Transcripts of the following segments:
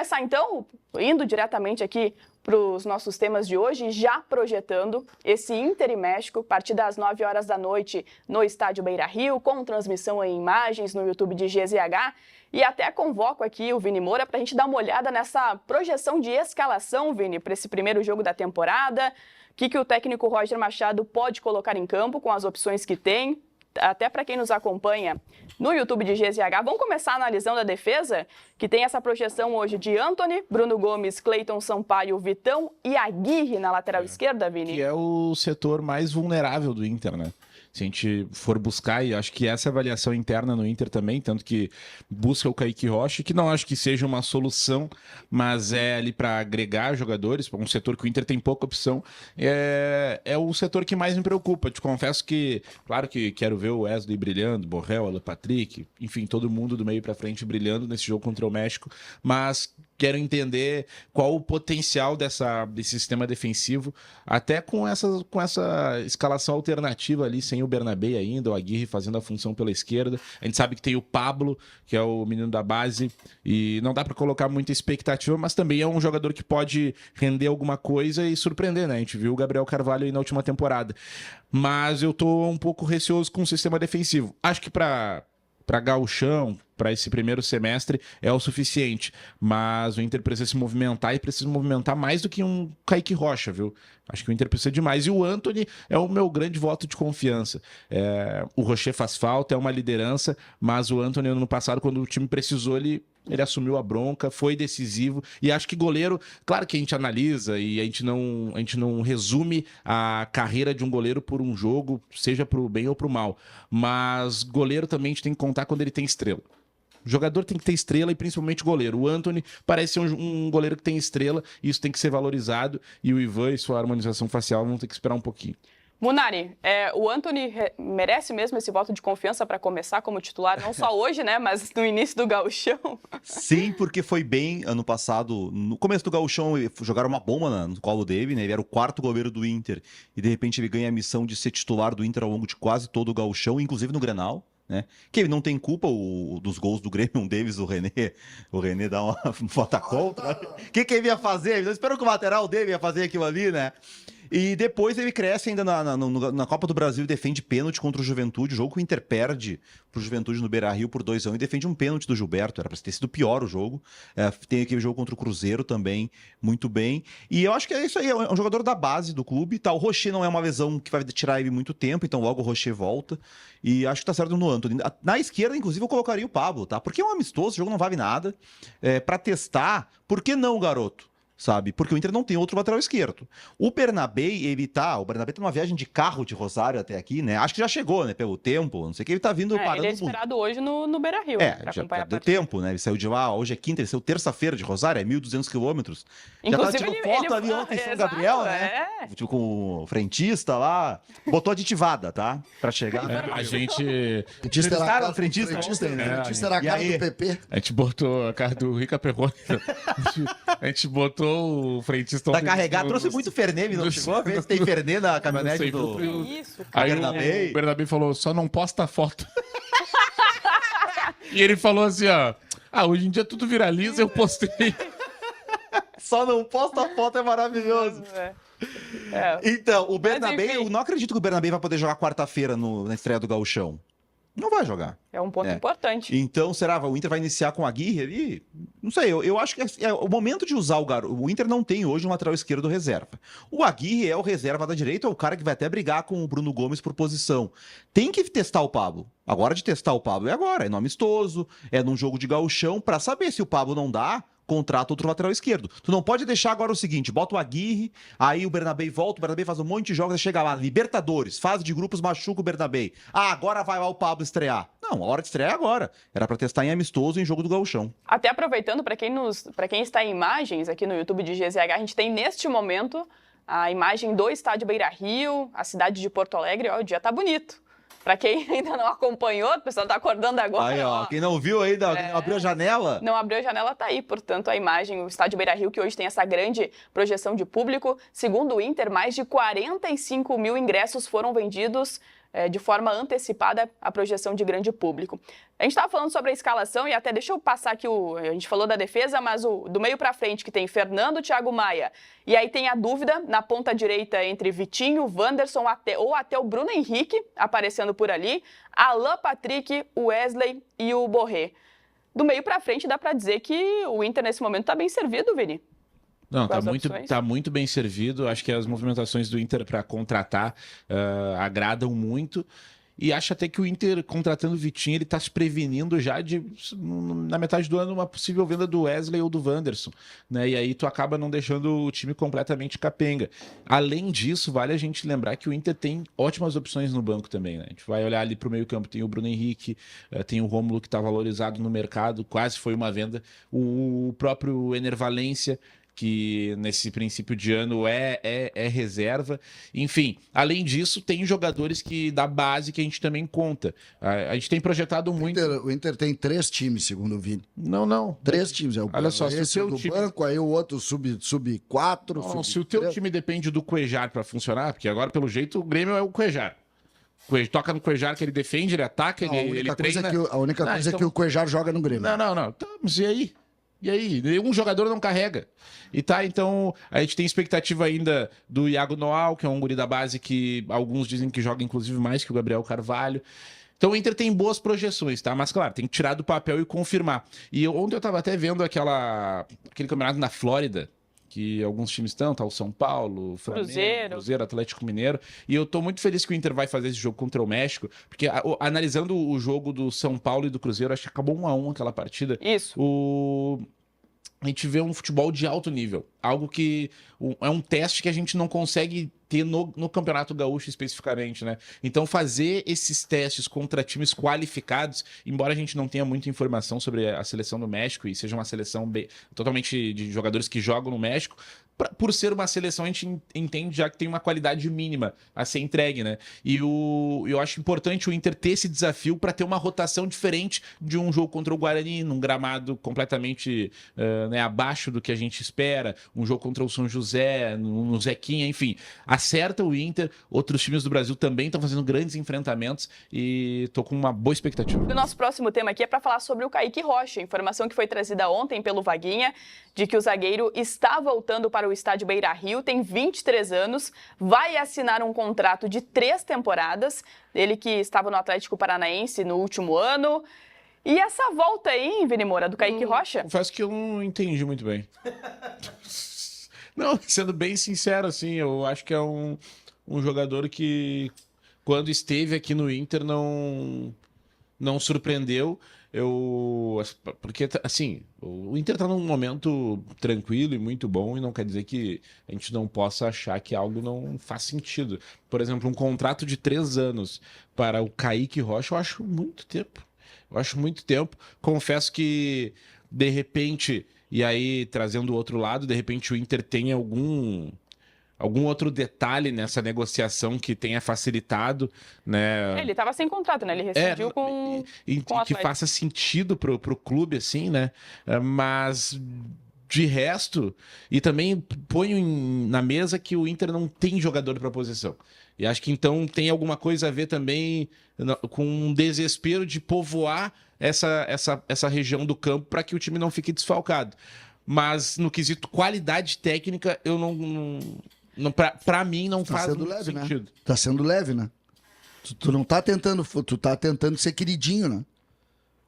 começar então, indo diretamente aqui para os nossos temas de hoje, já projetando esse Inter e México, partida às 9 horas da noite no estádio Beira-Rio, com transmissão em imagens no YouTube de GZH. E até convoco aqui o Vini Moura para a gente dar uma olhada nessa projeção de escalação, Vini, para esse primeiro jogo da temporada. O que o técnico Roger Machado pode colocar em campo com as opções que tem? Até para quem nos acompanha no YouTube de GZH, vamos começar analisando a defesa, que tem essa projeção hoje de Antony, Bruno Gomes, Cleiton Sampaio, Vitão e Aguirre na lateral esquerda, Vini. Que é o setor mais vulnerável do Inter, né? Se a gente for buscar, e acho que essa avaliação interna no Inter também, tanto que busca o Kaique Rocha, que não acho que seja uma solução, mas é ali para agregar jogadores, para um setor que o Inter tem pouca opção, é o setor que mais me preocupa. Te confesso que, claro que quero ver o Wesley brilhando, Borrell, Alan Patrick, enfim, todo mundo do meio para frente brilhando nesse jogo contra o México, mas quero entender qual o potencial desse sistema defensivo, até com essa escalação alternativa ali, sem o Bernabé ainda, o Aguirre fazendo a função pela esquerda. A gente sabe que tem o Pablo, que é o menino da base, e não dá para colocar muita expectativa, mas também é um jogador que pode render alguma coisa e surpreender, né? A gente viu o Gabriel Carvalho aí na última temporada. Mas eu tô um pouco receoso com o sistema defensivo. Acho que para gauchão, para esse primeiro semestre, é o suficiente. Mas o Inter precisa se movimentar e precisa movimentar mais do que um Kaique Rocha, viu? Acho que o Inter precisa de mais. E o Antony é o meu grande voto de confiança. O Rocher faz falta, é uma liderança, mas o Antony, ano passado, quando o time precisou, ele assumiu a bronca, foi decisivo. E acho que goleiro, claro que a gente analisa e a gente não resume a carreira de um goleiro por um jogo, seja pro bem ou pro mal. Mas goleiro também a gente tem que contar quando ele tem estrela. O jogador tem que ter estrela e principalmente goleiro. O Antony parece ser um goleiro que tem estrela e isso tem que ser valorizado. E o Ivan e sua harmonização facial vão ter que esperar um pouquinho. Munari, o Antony merece mesmo esse voto de confiança para começar como titular, não só hoje, né, mas no início do Gauchão? Sim, porque foi bem ano passado. No começo do Gauchão, jogaram uma bomba no colo dele, né? Ele era o quarto goleiro do Inter. E de repente ele ganha a missão de ser titular do Inter ao longo de quase todo o Gauchão, inclusive no Grenal. Né? Que ele não tem culpa dos gols do Grêmio, um deles, o René dá uma bota contra. O que ele ia fazer? Ele esperou que o lateral dele ia fazer aquilo ali, né? E depois ele cresce ainda na Copa do Brasil e defende pênalti contra o Juventude, o jogo que o Inter perde pro Juventude no Beira-Rio por 2-1 e defende um pênalti do Gilberto, era pra ter sido pior o jogo. Tem aquele jogo contra o Cruzeiro também, muito bem. E eu acho que é isso aí, é um jogador da base do clube, tá? O Rocher não é uma lesão que vai tirar ele muito tempo, então logo o Rocher volta. E acho que tá certo no Antony. Na esquerda, inclusive, eu colocaria o Pablo, tá? Porque é um amistoso, o jogo não vale nada. Pra testar, por que não, garoto? Sabe? Porque o Inter não tem outro lateral esquerdo. O Bernabé tá numa viagem de carro de Rosário até aqui, né? Acho que já chegou, né? Pelo tempo, não sei o que, ele tá vindo parando. Ele é esperado hoje no Beira-Rio, pra acompanhar a partida. Deu tempo, né? Ele saiu de lá, hoje é quinta, ele saiu terça-feira de Rosário, é 1.200 quilômetros. Já tá tirando foto ali ontem em São Gabriel, né? Tipo, com o frentista lá. Botou aditivada, tá? Pra chegar. A gente... Entrevistaram o frentista? O frentista era a cara do PP. A gente botou a cara do Rica Perrone. A gente botou o frentista... Tá carregado, trouxe muito Fernê, não chegou a ver se tem Fernê na caminhonete do... Isso, cara. Aí o Bernabé falou, só não posta foto. E ele falou assim, ó, hoje em dia tudo viraliza, eu postei. Só não posta foto, é maravilhoso. Então, o Bernabé, eu não acredito que o Bernabé vai poder jogar quarta-feira na estreia do Gauchão. Não vai jogar. É um ponto importante. Então, será que o Inter vai iniciar com a Aguirre ali? Não sei, eu acho que é o momento de usar o garoto. O Inter não tem hoje um lateral esquerdo reserva. O Aguirre é o reserva da direita, é o cara que vai até brigar com o Bruno Gomes por posição. Tem que testar o Pablo. Agora de testar o Pablo é agora, é no amistoso, é num jogo de gauchão, pra saber se o Pablo não dá, contrata outro lateral esquerdo. Tu não pode deixar agora o seguinte, bota o Aguirre, aí o Bernabé volta, o Bernabé faz um monte de jogos, aí chega lá, Libertadores, fase de grupos, machuca o Bernabé. Agora vai lá o Pablo estrear. Não, a hora de estrear é agora. Era pra testar em amistoso em jogo do gauchão. Até aproveitando, pra quem está em imagens aqui no YouTube de GZH, a gente tem neste momento a imagem do estádio Beira-Rio, a cidade de Porto Alegre, o dia tá bonito. Pra quem ainda não acompanhou, o pessoal tá acordando agora. Aí, ó, quem não viu ainda, não abriu a janela. Não abriu a janela, tá aí, portanto, a imagem, o estádio Beira-Rio, que hoje tem essa grande projeção de público. Segundo o Inter, mais de 45 mil ingressos foram vendidos de forma antecipada a projeção de grande público. A gente estava falando sobre a escalação e até deixa eu passar aqui, a gente falou da defesa, mas do meio para frente que tem Fernando, Thiago Maia, e aí tem a dúvida na ponta direita entre Vitinho, Wanderson ou até o Bruno Henrique aparecendo por ali, Alan Patrick, o Wesley e o Borré. Do meio para frente dá para dizer que o Inter nesse momento está bem servido, Vini. Não, tá muito bem servido. Acho que as movimentações do Inter para contratar agradam muito. E acho até que o Inter, contratando o Vitinho, ele está se prevenindo já na metade do ano, uma possível venda do Wesley ou do Wanderson, né? E aí tu acaba não deixando o time completamente capenga. Além disso, vale a gente lembrar que o Inter tem ótimas opções no banco também, né? A gente vai olhar ali para o meio-campo, tem o Bruno Henrique, tem o Rômulo que está valorizado no mercado, quase foi uma venda, o próprio Ener Valencia, que nesse princípio de ano é reserva. Enfim, além disso, tem jogadores da base que a gente também conta. A gente tem projetado muito... O Inter tem 3 times, segundo o Vini. Não. 3 times. Olha só, se o seu do time... banco, aí o outro sub-4. Se o teu time depende do Cuejar para funcionar, porque agora, pelo jeito, o Grêmio é o Cuejar. Toca no Cuejar que ele defende, ele ataca, ele treina... A única coisa é que o Cuejar joga no Grêmio. Não. Tá, mas e aí? E aí? Nenhum jogador não carrega. E tá, então, a gente tem expectativa ainda do Iago Noal, que é um guri da base que alguns dizem que joga, inclusive, mais que o Gabriel Carvalho. Então o Inter tem boas projeções, tá? Mas, claro, tem que tirar do papel e confirmar. E ontem eu tava até vendo aquele campeonato na Flórida, que alguns times estão, tá o São Paulo, Flamengo, Cruzeiro, Atlético Mineiro, e eu tô muito feliz que o Inter vai fazer esse jogo contra o México, porque analisando o jogo do São Paulo e do Cruzeiro, acho que acabou 1-1 aquela partida. Isso. A gente vê um futebol de alto nível, algo que é um teste que a gente não consegue ter no Campeonato Gaúcho especificamente, né? Então fazer esses testes contra times qualificados, embora a gente não tenha muita informação sobre a seleção do México e seja uma seleção totalmente de jogadores que jogam no México, por ser uma seleção a gente entende já que tem uma qualidade mínima a ser entregue, né? E eu acho importante o Inter ter esse desafio para ter uma rotação diferente de um jogo contra o Guarani, num gramado completamente abaixo do que a gente espera, um jogo contra o São José, no Zequinha, enfim. Acerta o Inter, outros times do Brasil também estão fazendo grandes enfrentamentos e tô com uma boa expectativa. O nosso próximo tema aqui é para falar sobre o Kaique Rocha, informação que foi trazida ontem pelo Vaguinha, de que o zagueiro está voltando para o estádio Beira-Rio, tem 23 anos, vai assinar um contrato de 3 temporadas, ele que estava no Atlético Paranaense no último ano. E essa volta aí, Vini Moura, do Kaique Rocha? Confesso que eu não entendi muito bem. Não, sendo bem sincero, assim, eu acho que é um jogador que, quando esteve aqui no Inter, não surpreendeu. Porque, assim, o Inter tá num momento tranquilo e muito bom, e não quer dizer que a gente não possa achar que algo não faz sentido. Por exemplo, um contrato de 3 anos para o Kaique Rocha, eu acho muito tempo. Confesso que, de repente, e aí trazendo o outro lado, de repente o Inter tem algum outro detalhe nessa negociação que tenha facilitado, né? Ele estava sem contrato, né? Ele rescindiu com o que faça sentido pro clube, assim, né? Mas de resto, e também ponho na mesa que o Inter não tem jogador para posição. E acho que então tem alguma coisa a ver também com um desespero de povoar essa região do campo para que o time não fique desfalcado. Mas no quesito qualidade técnica, eu não para mim não faz muito sentido. Né? Tá sendo leve, né? Tu não tá tentando, tu tá tentando ser queridinho, né?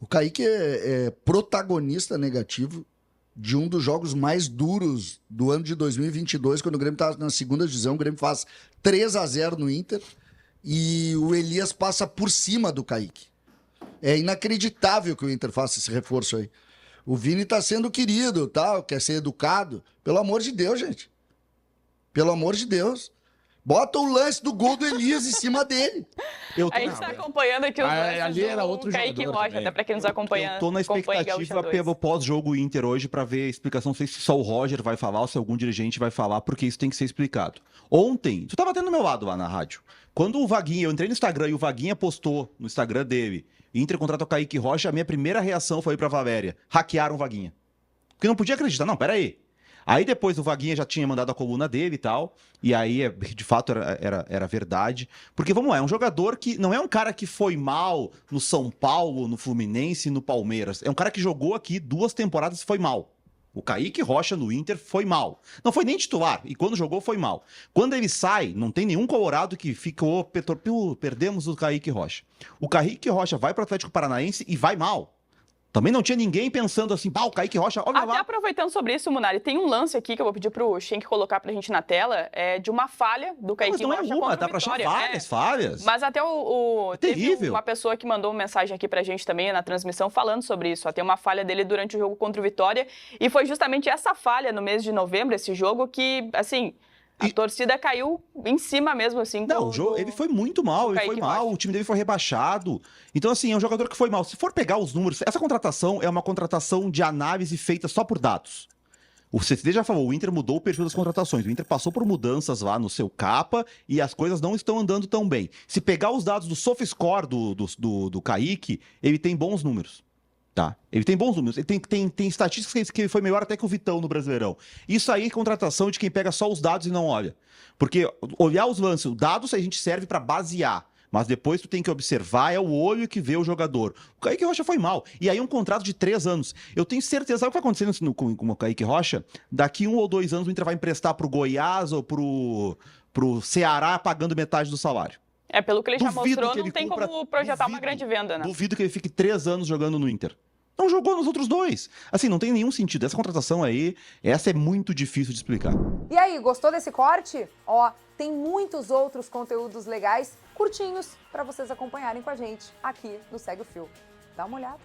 O Kaique é protagonista negativo de um dos jogos mais duros do ano de 2022, quando o Grêmio estava na segunda divisão, o Grêmio faz 3-0 no Inter e o Elias passa por cima do Kaique. É inacreditável que o Inter faça esse reforço aí. O Vini tá sendo querido, tá? Quer ser educado. Pelo amor de Deus, gente. Pelo amor de Deus. Bota o lance do gol do Elias em cima dele. A gente está acompanhando aqui os lances ali era outro Kaique Rocha, também. até para quem nos acompanha. Eu tô na expectativa pelo pós-jogo Inter hoje para ver a explicação. Não sei se só o Roger vai falar ou se algum dirigente vai falar, porque isso tem que ser explicado. Ontem, tu tava até do meu lado lá na rádio. Quando o Vaguinha, eu entrei no Instagram e o Vaguinha postou no Instagram dele, Inter contrata o Kaique Rocha, a minha primeira reação foi pra Valéria. Hackearam o Vaguinha. Porque não podia acreditar. Não, peraí. Aí depois o Vaguinha já tinha mandado a coluna dele e tal, e aí de fato era verdade. Porque vamos lá, é um jogador que não é um cara que foi mal no São Paulo, no Fluminense e no Palmeiras. É um cara que jogou aqui 2 temporadas e foi mal. O Kaique Rocha no Inter foi mal. Não foi nem titular, e quando jogou foi mal. Quando ele sai, não tem nenhum colorado que ficou, perdemos o Kaique Rocha. O Kaique Rocha vai para o Atlético Paranaense e vai mal. Também não tinha ninguém pensando assim, o Kaique Rocha, olha Até lá. aproveitando sobre isso, Munari, tem um lance aqui que eu vou pedir pro Schenk colocar pra gente na tela, de uma falha do Kaique Mas não é Rocha uma, contra dá o pra achar Vitória. várias falhas. Mas até teve terrível. uma pessoa que mandou uma mensagem aqui pra gente também na transmissão falando sobre isso. Tem uma falha dele durante o jogo contra o Vitória, e foi justamente essa falha no mês de novembro, esse jogo, que, assim, a torcida caiu em cima mesmo, assim. Não, ele foi muito mal, ele foi mal, Rocha. o time dele foi rebaixado. Então, assim, é um jogador que foi mal. Se for pegar os números, essa contratação é uma contratação de análise feita só por dados. O CCD já falou, o Inter mudou o perfil das contratações. O Inter passou por mudanças lá no seu capa e as coisas não estão andando tão bem. Se pegar os dados do SofaScore do Kaique, ele tem bons números. Tá? Ele tem bons números. Ele tem estatísticas que ele foi melhor até que o Vitão no Brasileirão. Isso aí é contratação de quem pega só os dados e não olha. Porque olhar os lances, os dados a gente serve para basear. Mas depois tu tem que observar, é o olho que vê o jogador. O Kaique Rocha foi mal. E aí um contrato de 3 anos. Eu tenho certeza, sabe o que vai acontecer com o Kaique Rocha? Daqui 1 ou 2 anos o Inter vai emprestar pro Goiás ou pro Ceará pagando metade do salário. Pelo que ele já Duvido mostrou, que não ele tem cumpra- como projetar uma duvido- grande venda, né? Duvido que ele fique 3 anos jogando no Inter. Não jogou nos outros 2. Assim, não tem nenhum sentido. Essa contratação aí, essa é muito difícil de explicar. E aí, gostou desse corte? Ó, tem muitos outros conteúdos legais, curtinhos, para vocês acompanharem com a gente aqui no Segue o Fio. Dá uma olhada.